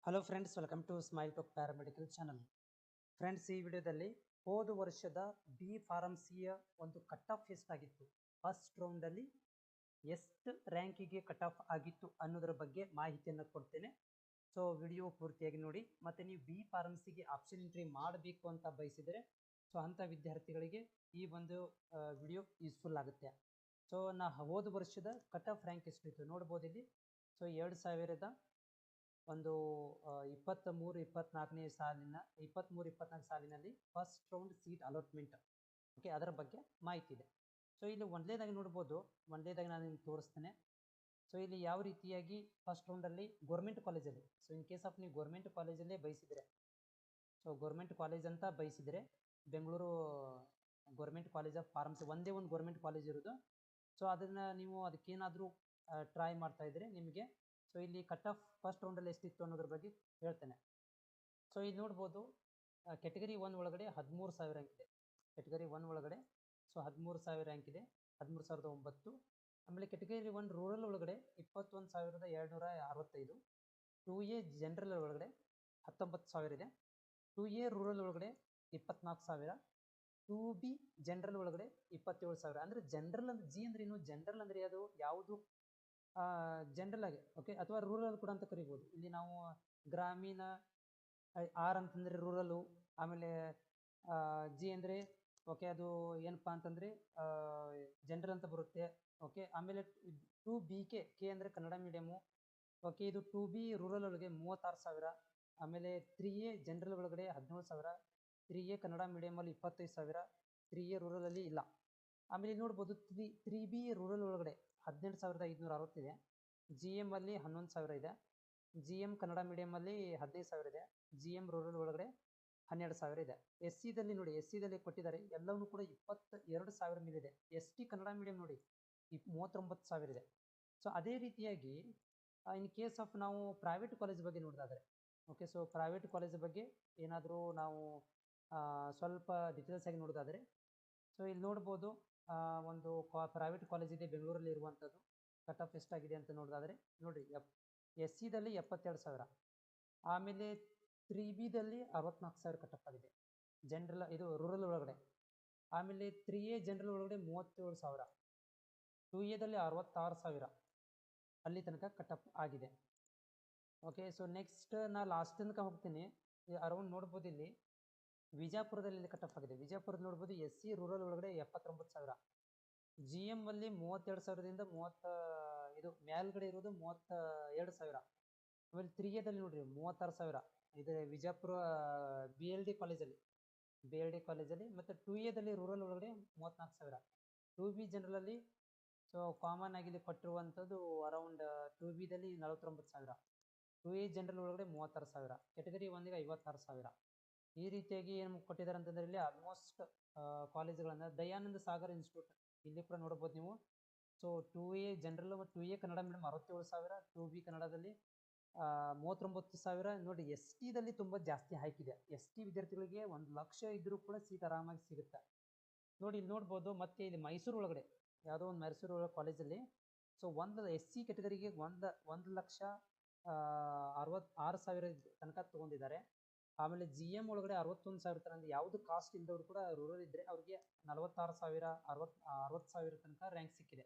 Hello friends, welcome to Smile Talk paramedical channel. Friends, ಈ ವಿಡಿಯೋದಲ್ಲಿ ಹೋದ ವರ್ಷದ ಬಿ ಫಾರ್ಮಸಿಯ ಒಂದು ಕಟ್ ಆಫ್ ಎಷ್ಟಾಗಿತ್ತು, ಫಸ್ಟ್ ರೌಂಡಲ್ಲಿ ಎಷ್ಟು ರ್ಯಾಂಕಿಗೆ ಕಟ್ ಆಫ್ ಆಗಿತ್ತು ಅನ್ನೋದರ ಬಗ್ಗೆ ಮಾಹಿತಿಯನ್ನು ಕೊಡ್ತೇನೆ. ಸೊ ವಿಡಿಯೋ ಪೂರ್ತಿಯಾಗಿ ನೋಡಿ. ಮತ್ತು ನೀವು ಬಿ ಫಾರ್ಮಸಿಗೆ ಆಪ್ಷನ್ ಎಂಟ್ರಿ ಮಾಡಬೇಕು ಅಂತ ಬಯಸಿದರೆ ಸೊ ಅಂಥ ವಿದ್ಯಾರ್ಥಿಗಳಿಗೆ ಈ ಒಂದು ವಿಡಿಯೋ ಯೂಸ್ಫುಲ್ ಆಗುತ್ತೆ. ಸೊ ಹೋದ ವರ್ಷದ ಕಟ್ ಆಫ್ ರ್ಯಾಂಕ್ ಎಷ್ಟಿತ್ತು ನೋಡ್ಬೋದು ಇಲ್ಲಿ. ಸೊ 2023-24 ಸಾಲಿನಲ್ಲಿ first round seat allotment, okay, ಅದರ ಬಗ್ಗೆ ಮಾಹಿತಿ ಇದೆ. ಸೊ ಇಲ್ಲಿ ಒಂದನೇದಾಗಿ ನೋಡ್ಬೋದು, ಒಂದನೇದಾಗಿ ನಾನು ನಿಮ್ಗೆ ತೋರಿಸ್ತೇನೆ. ಸೊ ಇಲ್ಲಿ ಯಾವ ರೀತಿಯಾಗಿ ಫಸ್ಟ್ ರೌಂಡಲ್ಲಿ ಗೌರ್ಮೆಂಟ್ ಕಾಲೇಜಲ್ಲಿ, ಸೊ ಇನ್ ಕೇಸ್ ಆಫ್ ನೀವು ಗೌರ್ಮೆಂಟ್ ಕಾಲೇಜಲ್ಲೇ ಬಯಸಿದರೆ, ಸೊ ಗೌರ್ಮೆಂಟ್ ಕಾಲೇಜ್ ಅಂತ ಬಯಸಿದರೆ Bengaluru government college of pharmacy ಒಂದೇ ಒಂದು ಗೌರ್ಮೆಂಟ್ ಕಾಲೇಜ್ ಇರೋದು. ಸೊ ಅದನ್ನು ನೀವು ಅದಕ್ಕೇನಾದರೂ ಟ್ರೈ ಮಾಡ್ತಾ ಇದ್ದರೆ ನಿಮಗೆ ಸೊ ಇಲ್ಲಿ ಕಟ್ ಆಫ್ ಫಸ್ಟ್ ರೌಂಡಲ್ಲಿ ಎಷ್ಟಿತ್ತು ಅನ್ನೋದ್ರ ಬಗ್ಗೆ ಹೇಳ್ತೇನೆ. ಸೊ ಇಲ್ಲಿ ನೋಡ್ಬೋದು, ಕೆಟಗರಿ 1 ಒಳಗಡೆ 13,000 ರ್ಯಾಂಕ್ ಇದೆ. ಕೆಟಗರಿ 1 ಒಳಗಡೆ ಸೊ 13,000 ರ್ಯಾಂಕ್ ಇದೆ, 13,009. ಆಮೇಲೆ ಕೆಟಗರಿ 1 ರೂರಲ್ ಒಳಗಡೆ 21,265. 2A ಜನರಲ್ ಒಳಗಡೆ 19,000 ಇದೆ. 2A ರೂರಲ್ ಒಳಗಡೆ 24,000. 2B ಜನರಲ್ ಒಳಗಡೆ 27,000. ಅಂದರೆ ಜನರಲ್ ಅಂದ್ರೆ ಜಿ ಅಂದ್ರೆ ಏನು, ಜನರಲ್ ಅಂದರೆ ಅದು ಯಾವುದು ಜನರಲ್ ಆಗಿ, ಓಕೆ, ಅಥವಾ ರೂರಲ್ ಕೂಡ ಅಂತ ಕರಿಬೋದು. ಇಲ್ಲಿ ನಾವು ಗ್ರಾಮೀಣ, ಆರ್ ಅಂತಂದರೆ ರೂರಲು, ಆಮೇಲೆ ಜಿ ಅಂದರೆ ಓಕೆ ಅದು ಏನಪ್ಪ ಅಂತಂದರೆ ಜನರಲ್ ಅಂತ ಬರುತ್ತೆ, ಓಕೆ. ಆಮೇಲೆ 2BK ಅಂದರೆ ಕನ್ನಡ ಮೀಡಿಯಮು, ಓಕೆ. ಇದು 2B ರೂರಲ್ ಒಳಗೆ 36,000. ಆಮೇಲೆ 3A ಜನರಲ್ ಒಳಗಡೆ 17,000. 3A ಕನ್ನಡ ಮೀಡಿಯಮಲ್ಲಿ 25,000. 3A ರೂರಲಲ್ಲಿ ಇಲ್ಲ. ಆಮೇಲೆ ನೋಡ್ಬೋದು 3B ರೂರಲ್ ಒಳಗಡೆ 18,560 ಇದೆ. GM ಅಲ್ಲಿ 11,000 ಇದೆ. GM ಕನ್ನಡ ಮೀಡಿಯಮಲ್ಲಿ 15,000 ಇದೆ. GM ರೂರಲ್ ಒಳಗಡೆ 12,000 ಇದೆ. SCದಲ್ಲಿ ನೋಡಿ, SCದಲ್ಲಿ ಕೊಟ್ಟಿದ್ದಾರೆ ಎಲ್ಲವೂ ಕೂಡ 22,000 ಮೇಲಿದೆ. ST ಕನ್ನಡ ಮೀಡಿಯಂ ನೋಡಿ 39,000 ಇದೆ. ಸೊ ಅದೇ ರೀತಿಯಾಗಿ ಇನ್ ಕೇಸ್ ಆಫ್ ನಾವು ಪ್ರೈವೇಟ್ ಕಾಲೇಜ್ ಬಗ್ಗೆ ನೋಡೋದಾದರೆ, ಓಕೆ, ಸೊ ಪ್ರೈವೇಟ್ ಕಾಲೇಜ್ ಬಗ್ಗೆ ಏನಾದರೂ ನಾವು ಸ್ವಲ್ಪ ಡೀಟೇಲ್ಸ್ ಆಗಿ ನೋಡೋದಾದರೆ, ಸೊ ಇಲ್ಲಿ ನೋಡ್ಬೋದು, ಒಂದು ಪ್ರೈವೇಟ್ ಕಾಲೇಜ್ ಇದೆ ಬೆಂಗಳೂರಲ್ಲಿ ಇರುವಂಥದ್ದು. ಕಟ್ ಆಫ್ ಎಷ್ಟಾಗಿದೆ ಅಂತ ನೋಡೋದಾದರೆ ನೋಡಿ, SCದಲ್ಲಿ 72,000. ಆಮೇಲೆ 3Bದಲ್ಲಿ 64,000 ಕಟ್ ಆಫ್ ಆಗಿದೆ, ಜನರಲ್ ಇದು ರೂರಲ್ ಒಳಗಡೆ. ಆಮೇಲೆ 3A ಜನರಲ್ ಒಳಗಡೆ 37,000. 2Aದಲ್ಲಿ 66,000 ಅಲ್ಲಿ ತನಕ ಕಟ್ ಆಫ್ ಆಗಿದೆ, ಓಕೆ. ಸೊ ನೆಕ್ಸ್ಟ್ ನಾ ಲಾಸ್ಟ್ ತನಕ ಹೋಗ್ತೀನಿ. ಅರೌಂಡ್ ನೋಡ್ಬೋದು ಇಲ್ಲಿ ವಿಜಯಪುರದಲ್ಲಿ ಕಟ್ ಆಫ್ ಆಗಿದೆ. ವಿಜಯಪುರದ ನೋಡ್ಬೋದು SC ರೂರಲ್ ಒಳಗಡೆ 79,000. GM ಅಲ್ಲಿ 32,000ದಿಂದ ಇದು ಮೇಲ್ಗಡೆ ಇರೋದು 32,000. ಆಮೇಲೆ 3Aದಲ್ಲಿ ನೋಡ್ರಿ 36,000 ಇದೆ ವಿಜಯಪುರ BLD ಕಾಲೇಜಲ್ಲಿ. ಮತ್ತು 2Aದಲ್ಲಿ ರೂರಲ್ ಒಳಗಡೆ 34,000. 2B ಜನರಲಲ್ಲಿ ಸೊ ಕಾಮನ್ ಆಗಿ ಇಲ್ಲಿ ಕೊಟ್ಟಿರುವಂಥದ್ದು ಅರೌಂಡ್ 2Bದಲ್ಲಿ 49,000. 2A ಜನರಲ್ ಒಳಗಡೆ 36,000. ಕೆಟಗರಿ 1ಗೆ 56,000. ಈ ರೀತಿಯಾಗಿ ಏನು ಕೊಟ್ಟಿದ್ದಾರೆ ಅಂತಂದರೆ ಇಲ್ಲಿ ಆಲ್ಮೋಸ್ಟ್ ಕಾಲೇಜುಗಳನ್ನು ದಯಾನಂದ ಸಾಗರ್ ಇನ್ಸ್ಟಿಟ್ಯೂಟ್ ಇಲ್ಲಿ ಕೂಡ ನೋಡ್ಬೋದು ನೀವು. ಸೊ 2A ಜನರಲ್ ಮತ್ತು 2A ಕನ್ನಡ ಮೀಡಿಯಂ 67,000. 2B ಕನ್ನಡದಲ್ಲಿ 39,000 ನೋಡಿ. STದಲ್ಲಿ ತುಂಬ ಜಾಸ್ತಿ ಹೈಕ್ ಇದೆ. ST ವಿದ್ಯಾರ್ಥಿಗಳಿಗೆ 1,00,000 ಇದ್ದರೂ ಕೂಡ ಸೀಟ್ ಆರಾಮಾಗಿ ಸಿಗುತ್ತೆ ನೋಡಿ. ಇಲ್ಲಿ ನೋಡ್ಬೋದು. ಮತ್ತು ಇಲ್ಲಿ ಮೈಸೂರು ಒಳಗಡೆ ಯಾವುದೋ ಒಂದು ಮೈಸೂರು ಒಳಗೆ ಕಾಲೇಜಲ್ಲಿ ಸೊ ಒಂದು SC ಕೆಟಗರಿಗೆ 1,66,000 ತನಕ ತೊಗೊಂಡಿದ್ದಾರೆ. ಆಮೇಲೆ GM ಒಳಗಡೆ 61,000 ತನಕ, ಯಾವುದು ಕಾಸ್ಟ್ ಇಲ್ಲದವರು ಕೂಡ ರೂರಲ್ ಇದ್ದರೆ ಅವ್ರಿಗೆ 46,000 60,000 ತನಕ ರ್ಯಾಂಕ್ ಸಿಕ್ಕಿದೆ.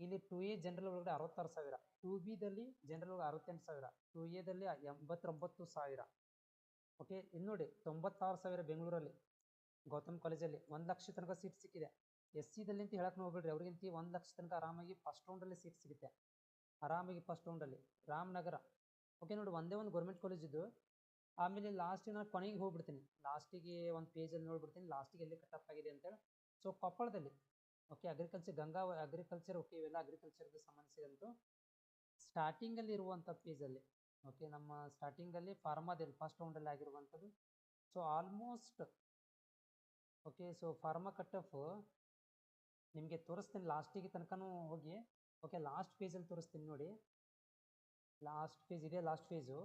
ಇಲ್ಲಿ 2A ಜನರಲ್ ಒಳಗಡೆ 66,000. 2Bದಲ್ಲಿ ಜನರಲ್ ಒಳಗೆ 68,000. 2Aದಲ್ಲಿ 89,000, ಓಕೆ. ಇಲ್ಲಿ ನೋಡಿ 96,000 ಬೆಂಗಳೂರಲ್ಲಿ ಗೌತಮ್ ಕಾಲೇಜಲ್ಲಿ 1,00,000 ತನಕ ಸೀಟ್ ಸಿಕ್ಕಿದೆ. SCದಲ್ಲಿ ಅಂತ ಹೇಳಕ್ಕೆ ಹೋಗ್ಬೇಡ್ರಿ, ಅವ್ರಿಗಿಂತ 1,00,000 ತನಕ ಆರಾಮಾಗಿ ಫಸ್ಟ್ ರೌಂಡಲ್ಲಿ ಸೀಟ್ ಸಿಗುತ್ತೆ, ಆರಾಮಾಗಿ ಫಸ್ಟ್ ರೌಂಡಲ್ಲಿ. ರಾಮನಗರ, ಓಕೆ, ನೋಡಿ ಒಂದೇ ಒಂದು ಗೌರ್ಮೆಂಟ್ ಕಾಲೇಜ್ ಇದು. ಆಮೇಲೆ ಲಾಸ್ಟಿಗೆ ನಾನು ಕೊನೆಗೆ ಹೋಗ್ಬಿಡ್ತೀನಿ, ಲಾಸ್ಟಿಗೆ ಒಂದು ಪೇಜಲ್ಲಿ ನೋಡ್ಬಿಡ್ತೀನಿ ಲಾಸ್ಟಿಗೆ ಎಲ್ಲಿ ಕಟ್ ಆಫ್ ಆಗಿದೆ ಅಂತೇಳಿ. ಸೊ ಕೊಪ್ಪಳದಲ್ಲಿ, ಓಕೆ, ಗಂಗಾ ಅಗ್ರಿಕಲ್ಚರ್, ಓಕೆ, ಇವೆಲ್ಲ ಅಗ್ರಿಕಲ್ಚರ್ಗೆ ಸಂಬಂಧಿಸಿದಂತು ಸ್ಟಾರ್ಟಿಂಗಲ್ಲಿ ಇರುವಂಥ ಪೇಜಲ್ಲಿ, ಓಕೆ, ನಮ್ಮ ಸ್ಟಾರ್ಟಿಂಗಲ್ಲಿ ಫಾರ್ಮಾದಲ್ಲಿ ಫಸ್ಟ್ ರೌಂಡಲ್ಲಿ ಆಗಿರುವಂಥದ್ದು. So almost okay. So pharma cut off ನಿಮಗೆ ತೋರಿಸ್ತೀನಿ ಲಾಸ್ಟಿಗೆ ತನಕನೂ ಹೋಗಿ, ಓಕೆ. ಲಾಸ್ಟ್ ಪೇಜಲ್ಲಿ ತೋರಿಸ್ತೀನಿ ನೋಡಿ, ಲಾಸ್ಟ್ ಪೇಜ್ ಇದೆ, ಲಾಸ್ಟ್ ಪೇಜು.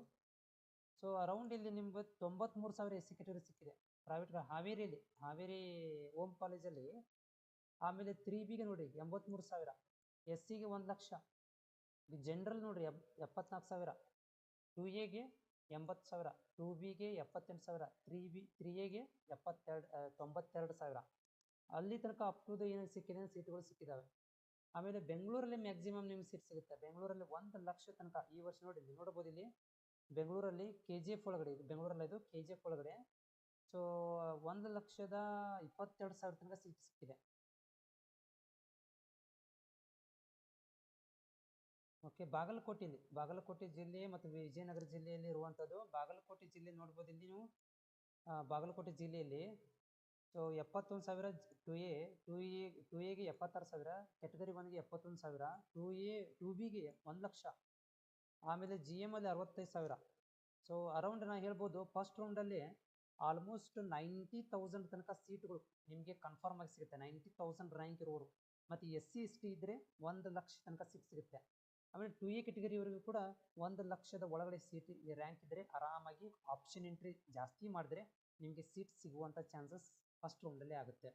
ಸೊ ಅರೌಂಡ್ ಇಲ್ಲಿ ನಿಮ್ಗೆ 93,000 SC ಕೆಟಗರಿ ಸಿಕ್ಕಿದೆ ಪ್ರೈವೇಟ್ ಹಾವೇರಿ ಓಮ್ ಕಾಲೇಜಲ್ಲಿ. ಆಮೇಲೆ 3Bಗೆ ನೋಡಿ 83,000. SCಗೆ 1,00,000. ಜನರಲ್ ನೋಡ್ರಿ 74,000. 2Aಗೆ 80,000, 2Bಗೆ 78,000, 3Aಗೆ 92,000 ಅಲ್ಲಿ ತನಕ ಅಪ್ ಟು ದ ಏನು ಸಿಕ್ಕಿದೆ ಸೀಟ್ಗಳು ಸಿಕ್ಕಿದಾವೆ. ಆಮೇಲೆ ಬೆಂಗಳೂರಲ್ಲಿ ಮ್ಯಾಕ್ಸಿಮಮ್ ನಿಮ್ಗೆ ಸೀಟ್ ಸಿಗುತ್ತೆ. ಬೆಂಗಳೂರಲ್ಲಿ 1,00,000 ತನಕ ಈ ವರ್ಷ ನೋಡಿ ಇಲ್ಲಿ ನೋಡ್ಬೋದು. ಇಲ್ಲಿ ಬೆಂಗಳೂರಲ್ಲಿ KGF ಒಳಗಡೆ, ಇದು ಬೆಂಗಳೂರಲ್ಲಿ ಇದು KGF ಒಳಗಡೆ. ಸೊ 1,22,000 ತನಕ ಸೀಟ್ ಸಿಕ್ಕಿದೆ. ಓಕೆ, ಬಾಗಲಕೋಟೆ ಜಿಲ್ಲೆ ಮತ್ತು ವಿಜಯನಗರ ಜಿಲ್ಲೆಯಲ್ಲಿ ಇರುವಂಥದ್ದು. ಬಾಗಲಕೋಟೆ ಜಿಲ್ಲೆ ನೋಡ್ಬೋದು ಇಲ್ಲಿ ನೀವು. ಬಾಗಲಕೋಟೆ ಜಿಲ್ಲೆಯಲ್ಲಿ ಸೊ 71,000 ಟು ಎಗೆ 76,000, ಕ್ಯಾಟಗರಿ 1ಗೆ 71,000, 2Bಗೆ 1,00,000, ಆಮೇಲೆ GM ಅಲ್ಲಿ 65,000. ಸೊ ಅರೌಂಡ್ ನಾ ಹೇಳ್ಬೋದು ಫಸ್ಟ್ ರೌಂಡಲ್ಲಿ ಆಲ್ಮೋಸ್ಟ್ 90,000 ತನಕ ಸೀಟ್ಗಳು ನಿಮಗೆ ಕನ್ಫರ್ಮ್ ಆಗಿ ಸಿಗುತ್ತೆ. 90,000 ರ್ಯಾಂಕ್ ಇರೋರು. ಮತ್ತು SC/ST ಇದ್ದರೆ 1,00,000 ತನಕ ಸೀಟ್ ಸಿಗುತ್ತೆ. ಆಮೇಲೆ 2A ಕೆಟಗರಿವರೆಗೂ ಕೂಡ 1,00,000 ಒಳಗಡೆ ಸೀಟ್ ರ್ಯಾಂಕ್ ಇದ್ದರೆ ಆರಾಮಾಗಿ ಆಪ್ಷನ್ ಎಂಟ್ರಿ ಜಾಸ್ತಿ ಮಾಡಿದ್ರೆ ನಿಮಗೆ ಸೀಟ್ ಸಿಗುವಂಥ ಚಾನ್ಸಸ್ ಫಸ್ಟ್ ರೌಂಡಲ್ಲೇ ಆಗುತ್ತೆ.